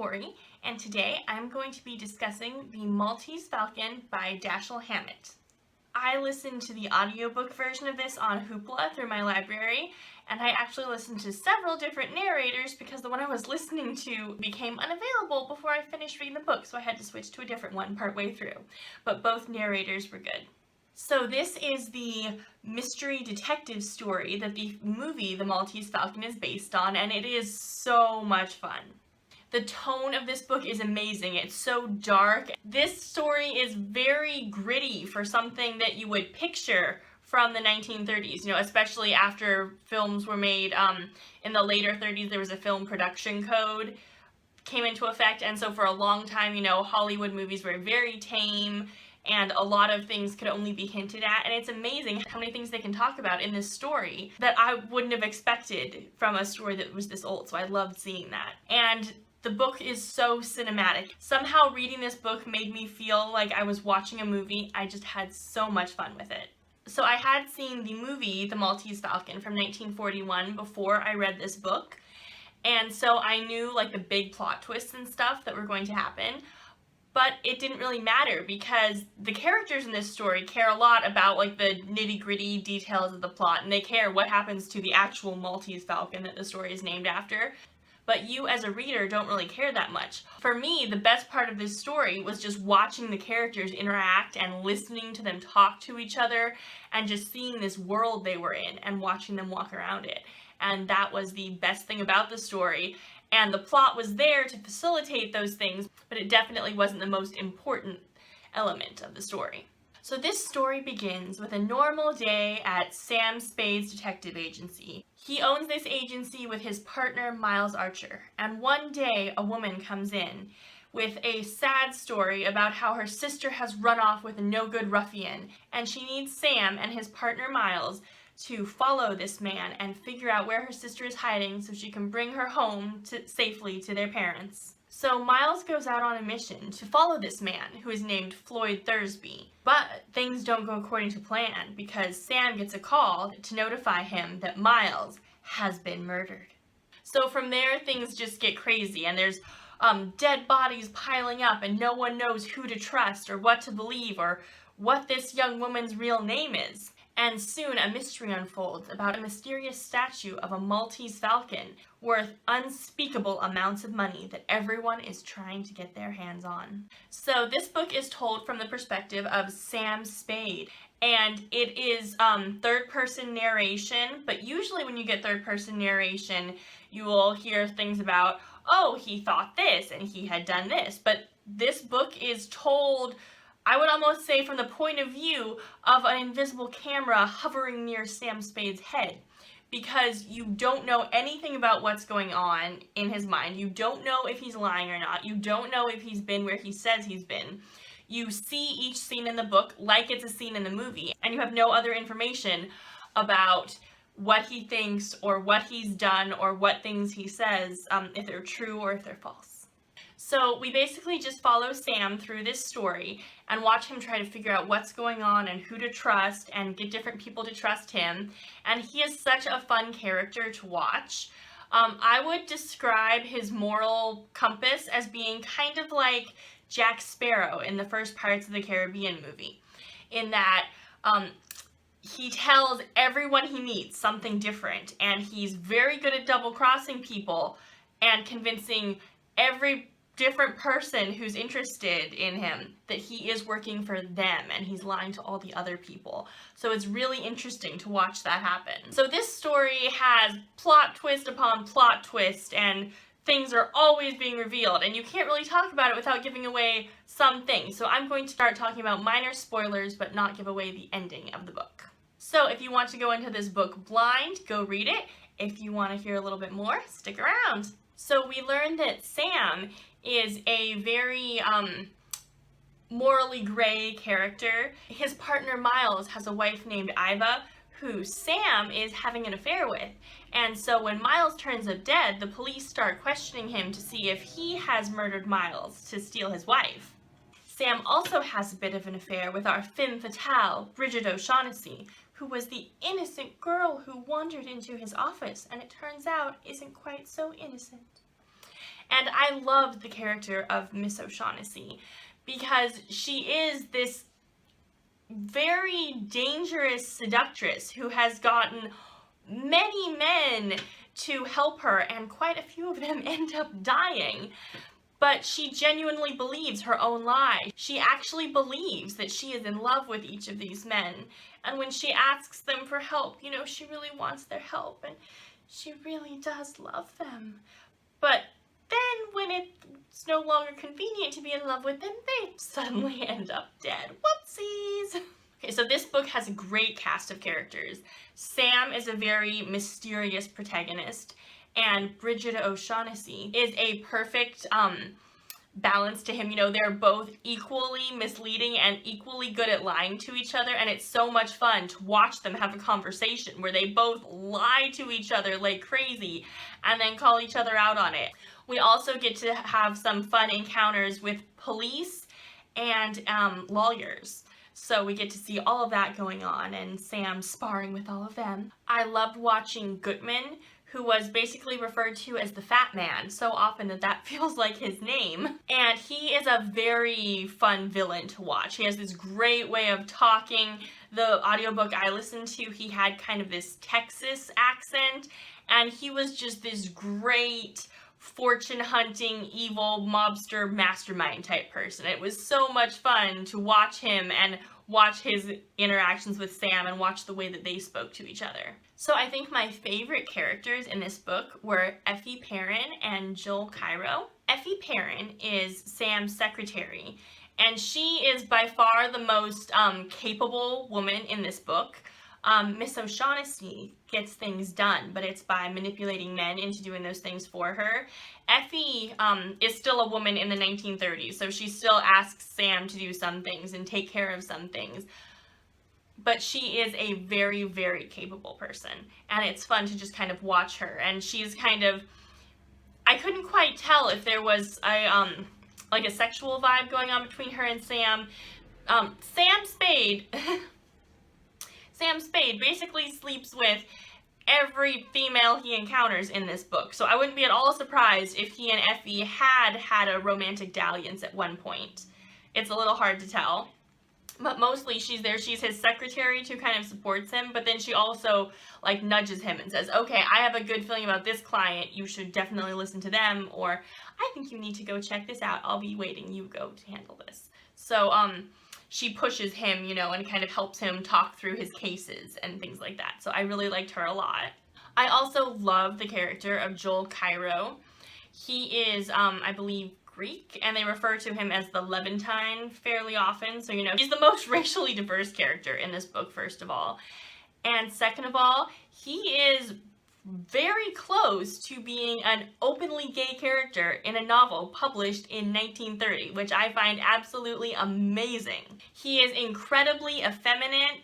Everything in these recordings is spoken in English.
Tori, and today I'm going to be discussing The Maltese Falcon by Dashiell Hammett. I listened to the audiobook version of this on Hoopla through my library, and I actually listened to several different narrators because the one I was listening to became unavailable before I finished reading the book, so I had to switch to a different one partway through. But both narrators were good. So this is the mystery detective story that the movie The Maltese Falcon is based on, and it is so much fun. The tone of this book is amazing. It's so dark. This story is very gritty for something that you would picture from the 1930s, especially after films were made in the later 30s. There was a film production code came into effect, and so for a long time, Hollywood movies were very tame, and a lot of things could only be hinted at, and it's amazing how many things they can talk about in this story that I wouldn't have expected from a story that was this old, so I loved seeing that. And the book is so cinematic. Somehow reading this book made me feel like I was watching a movie. I just had so much fun with it. So I had seen the movie The Maltese Falcon from 1941 before I read this book, and so I knew the big plot twists and stuff that were going to happen. But it didn't really matter because the characters in this story care a lot about the nitty-gritty details of the plot, and they care what happens to the actual Maltese Falcon that the story is named after. But you as a reader don't really care that much. For me, the best part of this story was just watching the characters interact and listening to them talk to each other and just seeing this world they were in and watching them walk around it. And that was the best thing about the story. And the plot was there to facilitate those things, but it definitely wasn't the most important element of the story. So this story begins with a normal day at Sam Spade's detective agency. He owns this agency with his partner Miles Archer, and one day a woman comes in with a sad story about how her sister has run off with a no-good ruffian, and she needs Sam and his partner Miles to follow this man and figure out where her sister is hiding so she can bring her home safely to their parents. So Miles goes out on a mission to follow this man, who is named Floyd Thursby. But things don't go according to plan because Sam gets a call to notify him that Miles has been murdered. So from there, things just get crazy, and there's dead bodies piling up, and no one knows who to trust or what to believe or what this young woman's real name is. And soon a mystery unfolds about a mysterious statue of a Maltese Falcon worth unspeakable amounts of money that everyone is trying to get their hands on. So this book is told from the perspective of Sam Spade, and it is third-person narration, but usually when you get third-person narration, you will hear things about, oh, he thought this and he had done this, but this book is told, I would almost say, from the point of view of an invisible camera hovering near Sam Spade's head, because you don't know anything about what's going on in his mind. You don't know if he's lying or not. You don't know if he's been where he says he's been. You see each scene in the book like it's a scene in the movie, and you have no other information about what he thinks or what he's done or what things he says, if they're true or if they're false. So we basically just follow Sam through this story and watch him try to figure out what's going on and who to trust and get different people to trust him. And he is such a fun character to watch. I would describe his moral compass as being kind of like Jack Sparrow in the first Pirates of the Caribbean movie, in that he tells everyone he meets something different, and he's very good at double-crossing people and convincing every different person who's interested in him that he is working for them and he's lying to all the other people. So it's really interesting to watch that happen. So this story has plot twist upon plot twist, and things are always being revealed, and you can't really talk about it without giving away some things. So I'm going to start talking about minor spoilers but not give away the ending of the book. So if you want to go into this book blind, go read it. If you want to hear a little bit more, stick around. So we learned that Sam is a very morally gray character. His partner Miles has a wife named Iva, who Sam is having an affair with. And so when Miles turns up dead, the police start questioning him to see if he has murdered Miles to steal his wife. Sam also has a bit of an affair with our femme fatale, Bridget O'Shaughnessy, who was the innocent girl who wandered into his office and it turns out isn't quite so innocent. And I loved the character of Miss O'Shaughnessy because she is this very dangerous seductress who has gotten many men to help her, and quite a few of them end up dying. But she genuinely believes her own lie. She actually believes that she is in love with each of these men. And when she asks them for help, you know, she really wants their help and she really does love them. But then when it's no longer convenient to be in love with them, they suddenly end up dead. Whoopsies! Okay, so this book has a great cast of characters. Sam is a very mysterious protagonist, and Bridget O'Shaughnessy is a perfect balance to him. You know, they're both equally misleading and equally good at lying to each other, and it's so much fun to watch them have a conversation where they both lie to each other like crazy and then call each other out on it. We also get to have some fun encounters with police and lawyers. So we get to see all of that going on and Sam sparring with all of them. I loved watching Gutman, who was basically referred to as the fat man so often that feels like his name. And he is a very fun villain to watch. He has this great way of talking. The audiobook I listened to, he had kind of this Texas accent, and he was just this great fortune-hunting, evil, mobster, mastermind type person. It was so much fun to watch him and watch his interactions with Sam and watch the way that they spoke to each other. So I think my favorite characters in this book were Effie Perrin and Joel Cairo. Effie Perrin is Sam's secretary, and she is by far the most capable woman in this book. Miss O'Shaughnessy gets things done, but it's by manipulating men into doing those things for her. Effie is still a woman in the 1930s, so she still asks Sam to do some things and take care of some things. But she is a very, very capable person, and it's fun to just kind of watch her. And she's kind of, I couldn't quite tell if there was a like a sexual vibe going on between her and Sam. Sam Spade Sam Spade basically sleeps with every female he encounters in this book, so I wouldn't be at all surprised if he and Effie had a romantic dalliance at one point. It's a little hard to tell, but mostly she's there. She's his secretary who kind of supports him, but then she also like nudges him and says, okay, I have a good feeling about this client, you should definitely listen to them, or I think you need to go check this out, I'll be waiting, you go to handle this. So she pushes him, you know, and kind of helps him talk through his cases and things like that. So I really liked her a lot. I also love the character of Joel Cairo. He is, I believe, Greek, and they refer to him as the Levantine fairly often. So, you know, he's the most racially diverse character in this book, first of all. And second of all, he is very close to being an openly gay character in a novel published in 1930, which I find absolutely amazing. He is incredibly effeminate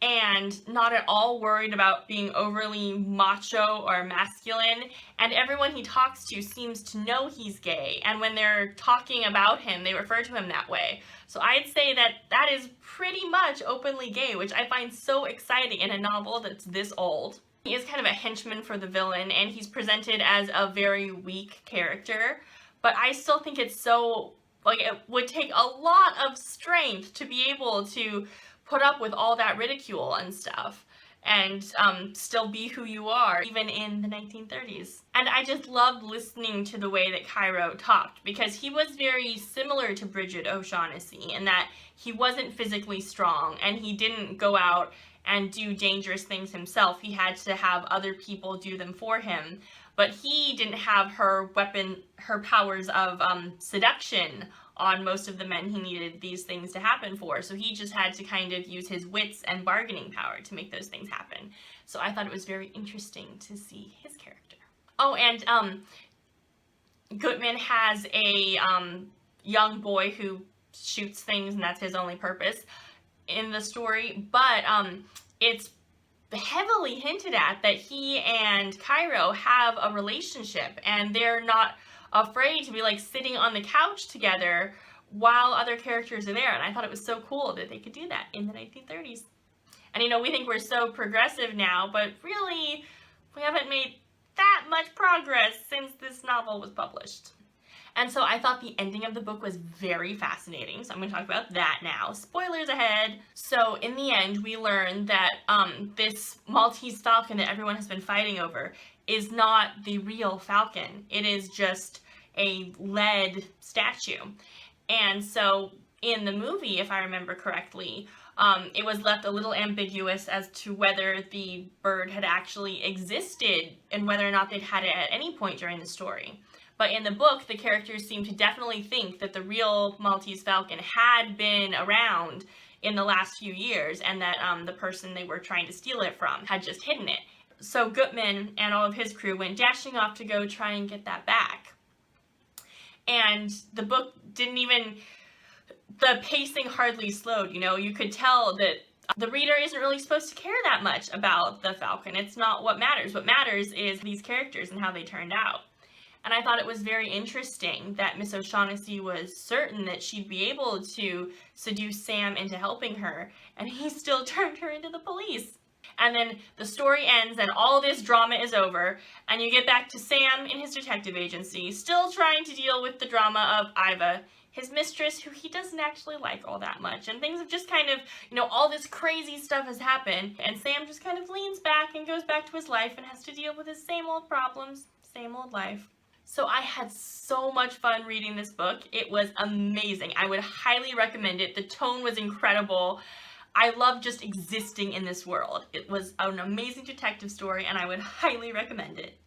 and not at all worried about being overly macho or masculine, and everyone he talks to seems to know he's gay, and when they're talking about him, they refer to him that way. So I'd say that that is pretty much openly gay, which I find so exciting in a novel that's this old. He is kind of a henchman for the villain, and he's presented as a very weak character, but I still think it's so, like, it would take a lot of strength to be able to put up with all that ridicule and stuff, and still be who you are, even in the 1930s. And I just loved listening to the way that Cairo talked, because he was very similar to Bridget O'Shaughnessy in that he wasn't physically strong, and he didn't go out and do dangerous things himself. He had to have other people do them for him, but he didn't have her powers of seduction on most of the men he needed these things to happen for, so he just had to kind of use his wits and bargaining power to make those things happen. So I thought it was very interesting to see his character. Oh, and Gutman has a young boy who shoots things, and that's his only purpose in the story, but it's heavily hinted at that he and Cairo have a relationship, and they're not afraid to be like sitting on the couch together while other characters are there, and I thought it was so cool that they could do that in the 1930s. And you know, we think we're so progressive now, but really we haven't made that much progress since this novel was published. And so I thought the ending of the book was very fascinating, so I'm going to talk about that now. Spoilers ahead! So in the end, we learn that this Maltese Falcon that everyone has been fighting over is not the real falcon. It is just a lead statue. And so in the movie, if I remember correctly, it was left a little ambiguous as to whether the bird had actually existed and whether or not they'd had it at any point during the story. But in the book, the characters seem to definitely think that the real Maltese Falcon had been around in the last few years, and that the person they were trying to steal it from had just hidden it. So Gutman and all of his crew went dashing off to go try and get that back. And the book didn't even... the pacing hardly slowed, you know. You could tell that the reader isn't really supposed to care that much about the Falcon. It's not what matters. What matters is these characters and how they turned out. And I thought it was very interesting that Miss O'Shaughnessy was certain that she'd be able to seduce Sam into helping her, and he still turned her into the police. And then the story ends and all this drama is over, and you get back to Sam in his detective agency, still trying to deal with the drama of Iva, his mistress, who he doesn't actually like all that much. And things have just kind of, you know, all this crazy stuff has happened, and Sam just kind of leans back and goes back to his life and has to deal with his same old problems, same old life. So I had so much fun reading this book. It was amazing. I would highly recommend it. The tone was incredible. I love just existing in this world. It was an amazing detective story, and I would highly recommend it.